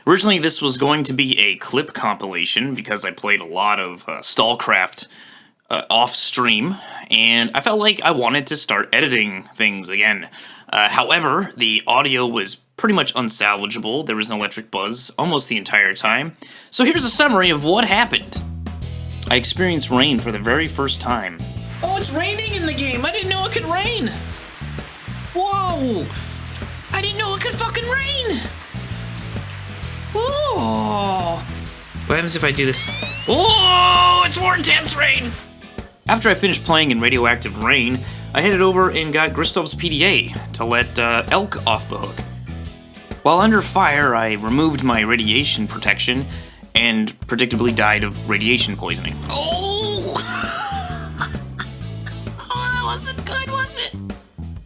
Originally, this was going to be a clip compilation because I played a lot of STALCRAFT off-stream, and I felt like I wanted to start editing things again. However, the audio was pretty much unsalvageable. There was an electric buzz almost the entire time. So here's a summary of what happened. I experienced rain for the very first time. Oh, it's raining in the game! I didn't know it could rain! Whoa! I didn't know it could fucking rain! Oh! What happens if I do this? Oh, it's more intense rain! After I finished playing in Radioactive Rain, I headed over and got Gristov's PDA to let Elk off the hook. While under fire, I removed my radiation protection and predictably died of radiation poisoning. Oh! Oh, that wasn't good, was it?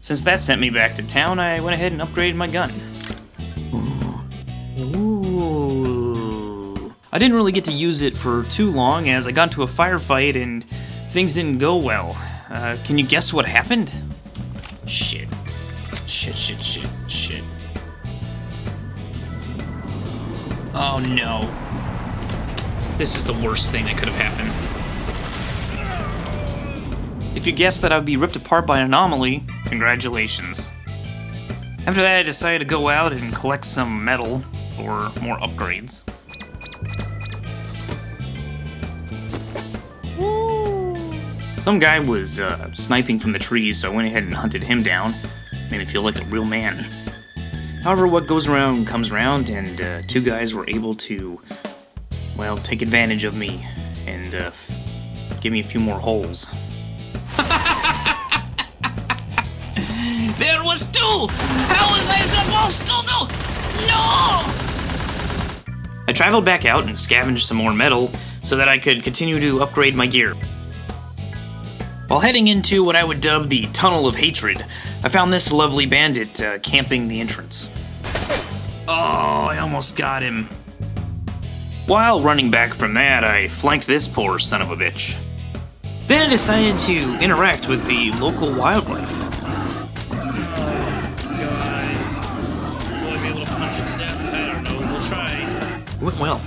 Since that sent me back to town, I went ahead and upgraded my gun. Ooh. I didn't really get to use it for too long as I got into a firefight and things didn't go well. Can you guess what happened? Shit. Shit. Oh no. This is the worst thing that could have happened. If you guessed that I would be ripped apart by an anomaly, congratulations. After that, I decided to go out and collect some metal for more upgrades. Some guy was sniping from the trees, so I went ahead and hunted him down. Made me feel like a real man. However, what goes around comes around, and two guys were able to, well, take advantage of me and give me a few more holes. There was two! How was I supposed to do? No! I traveled back out and scavenged some more metal so that I could continue to upgrade my gear. While heading into what I would dub the Tunnel of Hatred, I found this lovely bandit camping the entrance. Oh, I almost got him. While running back from that, I flanked this poor son of a bitch. Then I decided to interact with the local wildlife. Oh, God. Will I be able to punch it to death? I don't know. We'll try. It went well.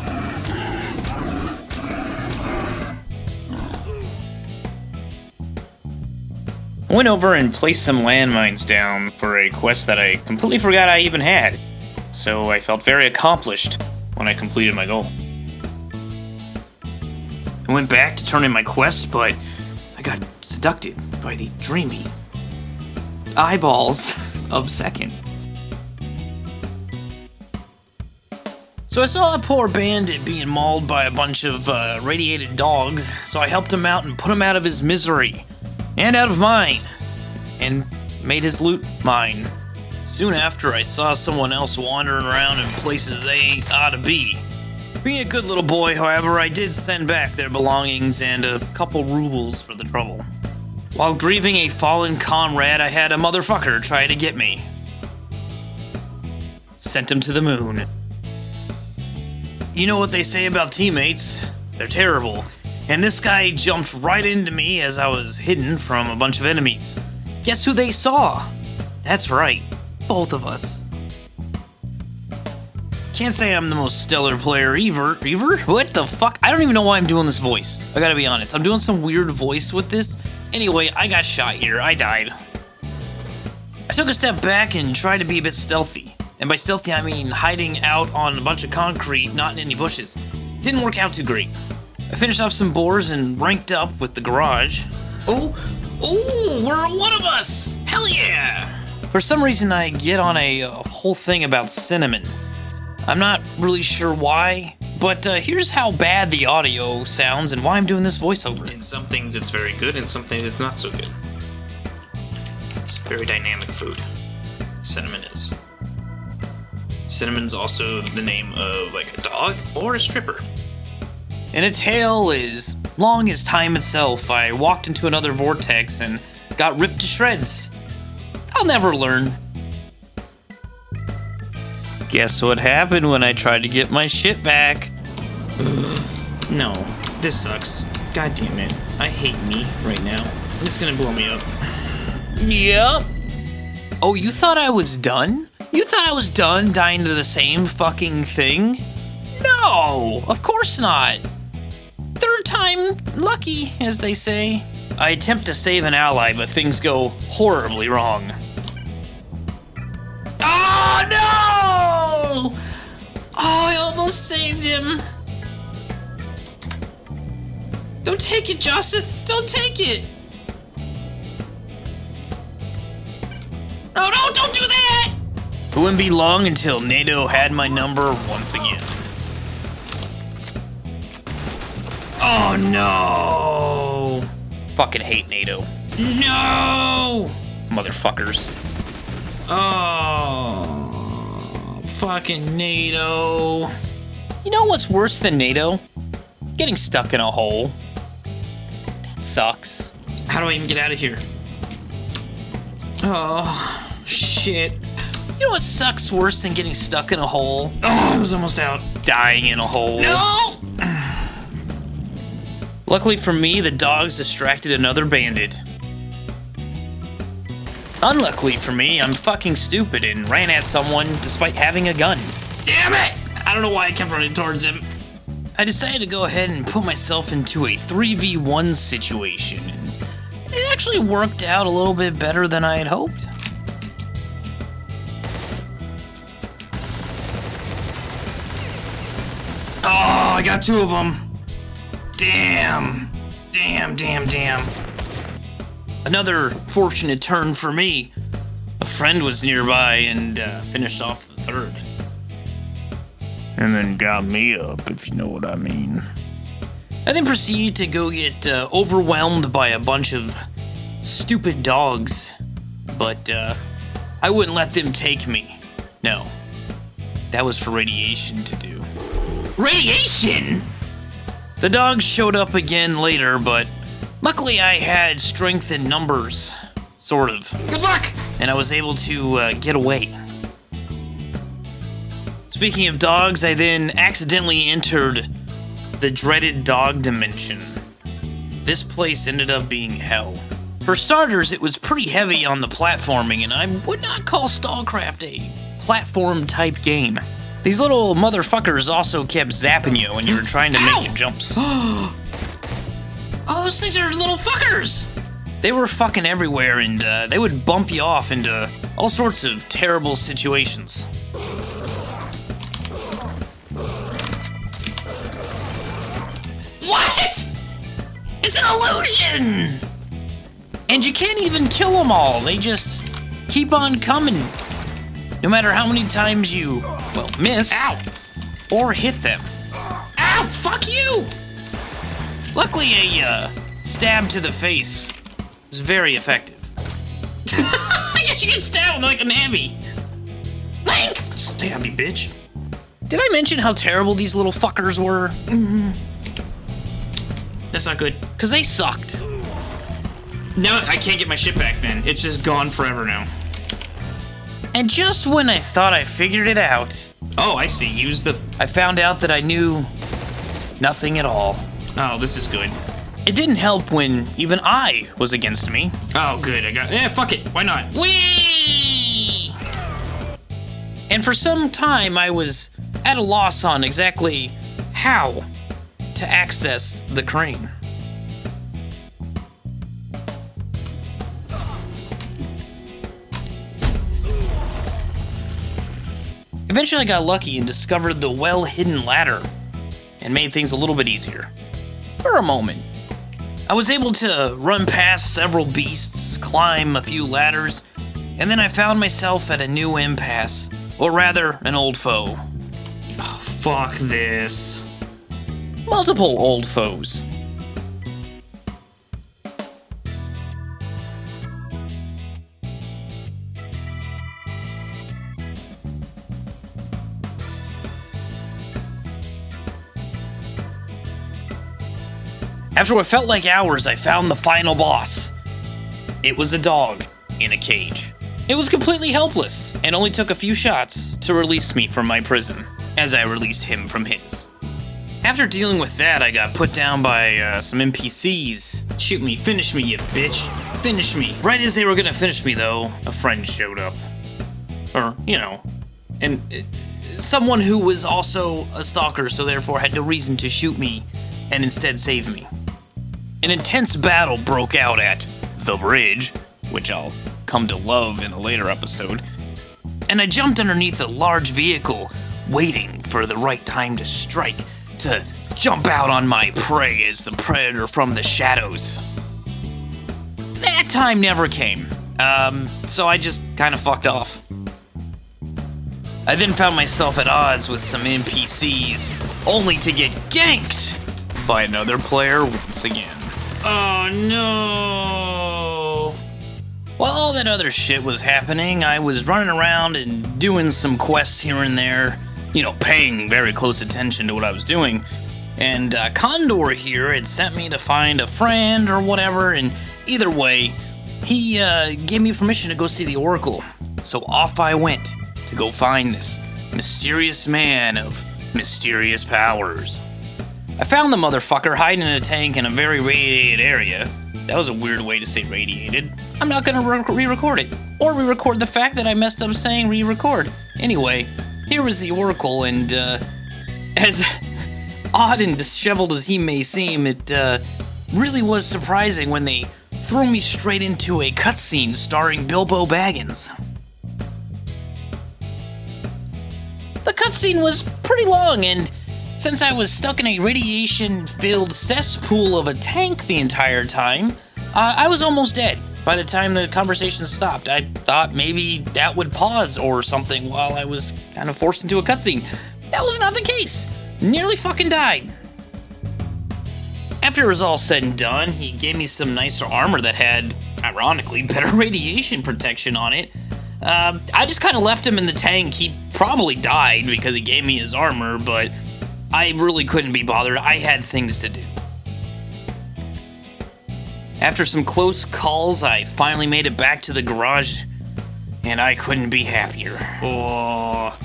I went over and placed some landmines down for a quest that I completely forgot I even had, so I felt very accomplished when I completed my goal. I went back to turn in my quest, but I got seduced by the dreamy eyeballs of Second. So I saw a poor bandit being mauled by a bunch of radiated dogs, so I helped him out and put him out of his misery. And out of mine, and made his loot mine. Soon after, I saw someone else wandering around in places they ain't ought to be. Being a good little boy, however, I did send back their belongings and a couple rubles for the trouble. While grieving a fallen comrade, I had a motherfucker try to get me. Sent him to the moon. You know what they say about teammates? They're terrible. And this guy jumped right into me as I was hidden from a bunch of enemies. Guess who they saw? That's right, both of us. Can't say I'm the most stellar player ever. What the fuck? I don't even know why I'm doing this voice. I gotta be honest, I'm doing some weird voice with this. Anyway, I got shot here, I died. I took a step back and tried to be a bit stealthy. And by stealthy, I mean hiding out on a bunch of concrete, not in any bushes. Didn't work out too great. I finished off some boars and ranked up with the garage. Oh, we're one of us! Hell yeah! For some reason, I get on a whole thing about cinnamon. I'm not really sure why, but here's how bad the audio sounds and why I'm doing this voiceover. In some things it's very good, and some things it's not so good. It's very dynamic food. Cinnamon is. Cinnamon's also the name of like a dog or a stripper. And a tale as long as time itself, I walked into another vortex and got ripped to shreds. I'll never learn. Guess what happened when I tried to get my shit back? No, this sucks. God damn it. I hate me right now. It's gonna blow me up. Yep. Oh, you thought I was done? You thought I was done dying to the same fucking thing? No, of course not. Third time lucky, as they say. I attempt to save an ally, but things go horribly wrong. Oh, no! Oh, I almost saved him. Don't take it, Joseph. Don't take it. No, don't do that! It wouldn't be long until NATO had my number once again. Oh, no! Fucking hate NATO. No! Motherfuckers. Oh, fucking NATO. You know what's worse than NATO? Getting stuck in a hole. That sucks. How do I even get out of here? Oh, shit. You know what sucks worse than getting stuck in a hole? Oh, I was almost out. Dying in a hole. No! Luckily for me, the dogs distracted another bandit. Unluckily for me, I'm fucking stupid and ran at someone despite having a gun. Damn it! I don't know why I kept running towards him. I decided to go ahead and put myself into a 3v1 situation, and it actually worked out a little bit better than I had hoped. Oh, I got two of them. Damn. Another fortunate turn for me. A friend was nearby and finished off the third. And then got me up, if you know what I mean. I then proceeded to go get overwhelmed by a bunch of stupid dogs. But I wouldn't let them take me. No. That was for radiation to do. Radiation? The dogs showed up again later, but luckily I had strength in numbers. Sort of. Good luck! And I was able to get away. Speaking of dogs, I then accidentally entered the dreaded dog dimension. This place ended up being hell. For starters, it was pretty heavy on the platforming, and I would not call STALCRAFT a platform-type game. These little motherfuckers also kept zapping you when you were trying to make your jumps. Oh, those things are little fuckers! They were fucking everywhere, and they would bump you off into all sorts of terrible situations. What? It's an illusion! And you can't even kill them all. They just keep on coming. No matter how many times you, well, miss. Ow! Or hit them. Ow, fuck you! Luckily, a stab to the face is very effective. I guess you get stabbed like a navvy. Link! Stab me, bitch. Did I mention how terrible these little fuckers were? Mm-hmm. That's not good. Because they sucked. No, I can't get my shit back then. It's just gone forever now. And just when I thought I figured it out... Oh, I see. Use the... I found out that I knew nothing at all. Oh, this is good. It didn't help when even I was against me. Oh, good. I got... Yeah, fuck it. Why not? Whee! And for some time, I was at a loss on exactly how to access the crane. Eventually, I got lucky and discovered the well-hidden ladder and made things a little bit easier. For a moment. I was able to run past several beasts, climb a few ladders, and then I found myself at a new impasse, or rather, an old foe. Oh, fuck this. Multiple old foes. After what felt like hours, I found the final boss. It was a dog in a cage. It was completely helpless, and only took a few shots to release me from my prison, as I released him from his. After dealing with that, I got put down by some NPCs. Shoot me, finish me, you bitch. Finish me. Right as they were gonna finish me, though, a friend showed up. Or, you know, and someone who was also a stalker, so therefore had no reason to shoot me, and instead save me. An intense battle broke out at the bridge, which I'll come to love in a later episode, and I jumped underneath a large vehicle, waiting for the right time to strike, to jump out on my prey as the predator from the shadows. That time never came, so I just kind of fucked off. I then found myself at odds with some NPCs, only to get ganked by another player once again. Oh no! While all that other shit was happening, I was running around and doing some quests here and there, you know, paying very close attention to what I was doing. And Condor here had sent me to find a friend or whatever, and either way, he gave me permission to go see the Oracle. So off I went to go find this mysterious man of mysterious powers. I found the motherfucker hiding in a tank in a very radiated area. That was a weird way to say radiated. I'm not gonna re-record it, or re-record the fact that I messed up saying re-record. Anyway, here was the Oracle, and as odd and disheveled as he may seem, it really was surprising when they threw me straight into a cutscene starring Bilbo Baggins. The cutscene was pretty long, and since I was stuck in a radiation-filled cesspool of a tank the entire time, I was almost dead by the time the conversation stopped. I thought maybe that would pause or something while I was kind of forced into a cutscene. That was not the case. Nearly fucking died. After it was all said and done, he gave me some nicer armor that had, ironically, better radiation protection on it. I just kind of left him in the tank. He probably died because he gave me his armor, but I really couldn't be bothered. I had things to do. After some close calls, I finally made it back to the garage, and I couldn't be happier. Oh,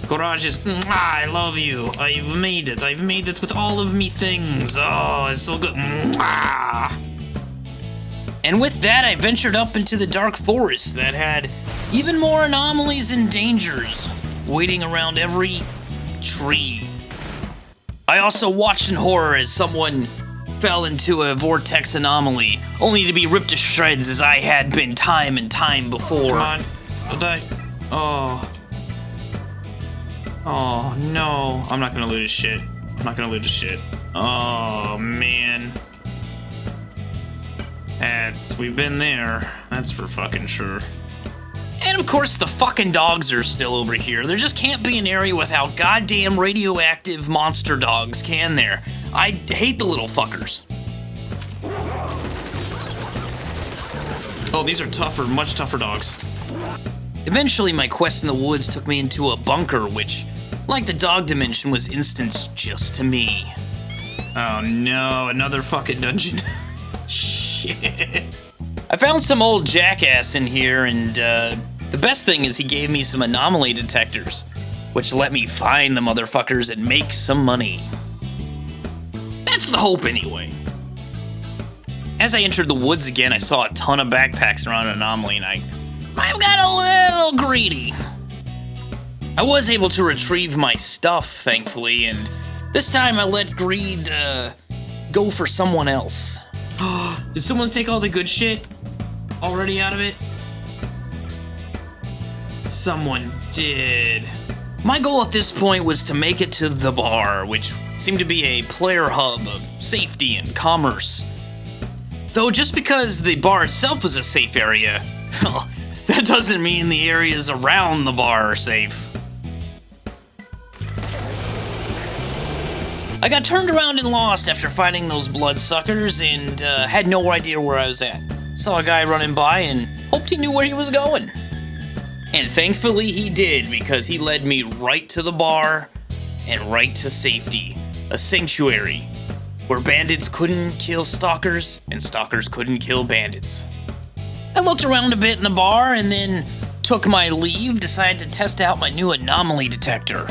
garage is, I love you. I've made it. I've made it with all of me things. Oh, it's so good. And with that, I ventured up into the dark forest that had even more anomalies and dangers waiting around every tree. I also watched in horror as someone fell into a vortex anomaly, only to be ripped to shreds as I had been time and time before. Come on. Oh, no. I'm not gonna lose shit. Oh, man. We've been there. That's for fucking sure. And of course, the fucking dogs are still over here. There just can't be an area without goddamn radioactive monster dogs, can there? I hate the little fuckers. Oh, these are tougher, much tougher dogs. Eventually, my quest in the woods took me into a bunker, which, like the dog dimension, was instanced just to me. Oh no, another fucking dungeon. Shit. I found some old jackass in here, and the best thing is he gave me some anomaly detectors, which let me find the motherfuckers and make some money. That's the hope, anyway. As I entered the woods again, I saw a ton of backpacks around an anomaly, and I got a little greedy. I was able to retrieve my stuff, thankfully, and this time I let greed go for someone else. Did someone take all the good shit already out of it? Someone did. My goal at this point was to make it to the bar, which seemed to be a player hub of safety and commerce. Though just because the bar itself was a safe area, that doesn't mean the areas around the bar are safe. I got turned around and lost after fighting those bloodsuckers and had no idea where I was at. Saw a guy running by and hoped he knew where he was going. And thankfully he did, because he led me right to the bar and right to safety. A sanctuary where bandits couldn't kill stalkers and stalkers couldn't kill bandits. I looked around a bit in the bar and then took my leave, decided to test out my new anomaly detector.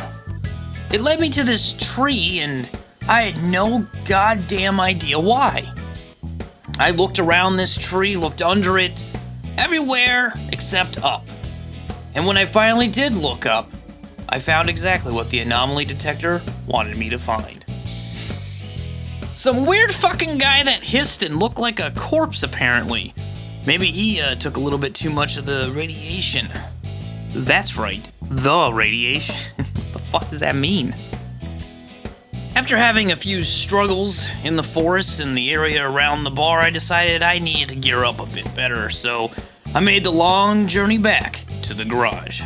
It led me to this tree, and I had no goddamn idea why. I looked around this tree, looked under it, everywhere except up. And when I finally did look up, I found exactly what the anomaly detector wanted me to find. Some weird fucking guy that hissed and looked like a corpse, apparently. Maybe he took a little bit too much of the radiation. That's right, the radiation. What the fuck does that mean? After having a few struggles in the forest and the area around the bar, I decided I needed to gear up a bit better, so I made the long journey back to the garage.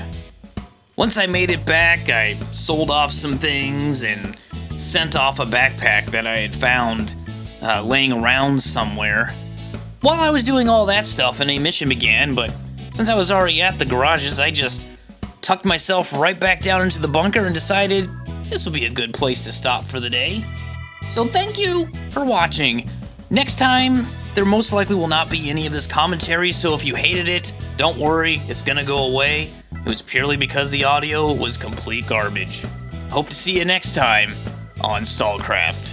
Once I made it back, I sold off some things and sent off a backpack that I had found laying around somewhere. While I was doing all that stuff, a mission began, but since I was already at the garages, I just tucked myself right back down into the bunker and decided this will be a good place to stop for the day. So thank you for watching. Next time, there most likely will not be any of this commentary, so if you hated it, don't worry, it's gonna go away. It was purely because the audio was complete garbage. Hope to see you next time on STALCRAFT.